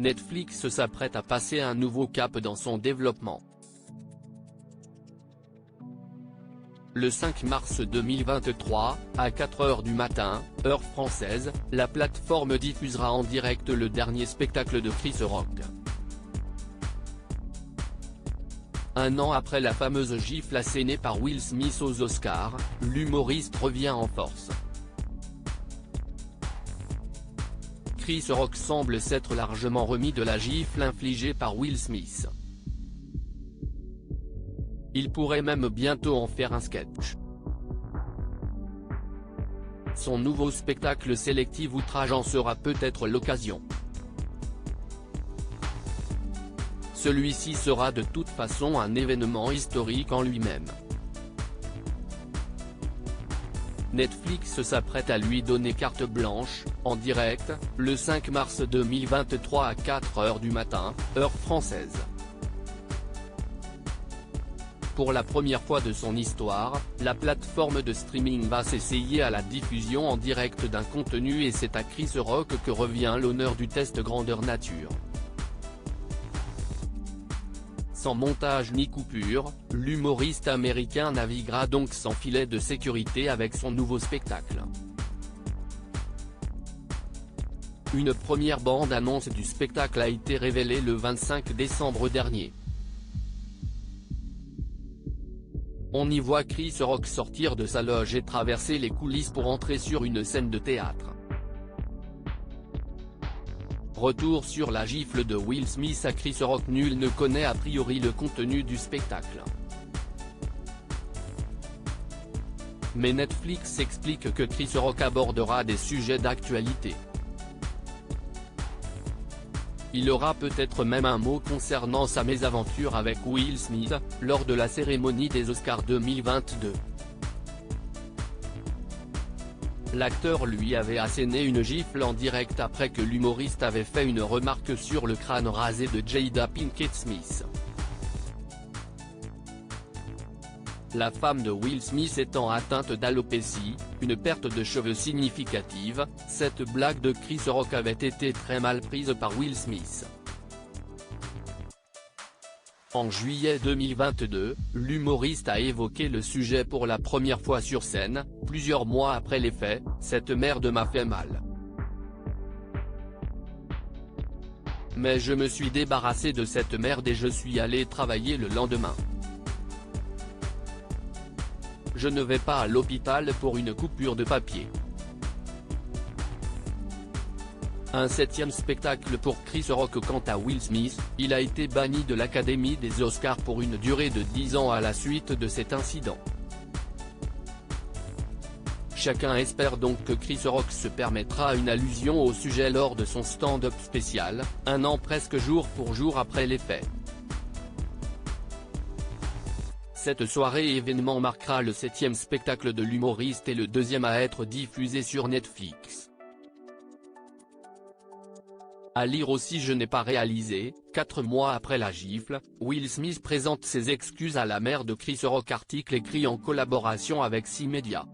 Netflix s'apprête à passer un nouveau cap dans son développement. Le 5 mars 2023, à 4h du matin, heure française, la plateforme diffusera en direct le dernier spectacle de Chris Rock. Un an après la fameuse gifle assénée par Will Smith aux Oscars, l'humoriste revient en force. Chris Rock semble s'être largement remis de la gifle infligée par Will Smith. Il pourrait même bientôt en faire un sketch. Son nouveau spectacle sélectif outrage en sera peut-être l'occasion. Celui-ci sera de toute façon un événement historique en lui-même. Netflix s'apprête à lui donner carte blanche, en direct, le 5 mars 2023 à 4h du matin, heure française. Pour la première fois de son histoire, la plateforme de streaming va s'essayer à la diffusion en direct d'un contenu et c'est à Chris Rock que revient l'honneur du test grandeur nature. Sans montage ni coupure, l'humoriste américain naviguera donc sans filet de sécurité avec son nouveau spectacle. Une première bande-annonce du spectacle a été révélée le 25 décembre dernier. On y voit Chris Rock sortir de sa loge et traverser les coulisses pour entrer sur une scène de théâtre. Retour sur la gifle de Will Smith à Chris Rock. Nul ne connaît a priori le contenu du spectacle. Mais Netflix explique que Chris Rock abordera des sujets d'actualité. Il aura peut-être même un mot concernant sa mésaventure avec Will Smith, lors de la cérémonie des Oscars 2022. L'acteur lui avait asséné une gifle en direct après que l'humoriste avait fait une remarque sur le crâne rasé de Jada Pinkett Smith. La femme de Will Smith étant atteinte d'alopécie, une perte de cheveux significative, cette blague de Chris Rock avait été très mal prise par Will Smith. En juillet 2022, l'humoriste a évoqué le sujet pour la première fois sur scène, plusieurs mois après les faits. « Cette merde m'a fait mal. Mais je me suis débarrassé de cette merde et je suis allé travailler le lendemain. Je ne vais pas à l'hôpital pour une coupure de papier. » Un 7e spectacle pour Chris Rock. Quant à Will Smith, il a été banni de l'Académie des Oscars pour une durée de 10 ans à la suite de cet incident. Chacun espère donc que Chris Rock se permettra une allusion au sujet lors de son stand-up spécial, un an presque jour pour jour après les faits. Cette soirée événement marquera le 7e spectacle de l'humoriste et le 2e à être diffusé sur Netflix. À lire aussi: je n'ai pas réalisé. 4 mois après la gifle, Will Smith présente ses excuses à la mère de Chris Rock. Article écrit en collaboration avec 6 médias.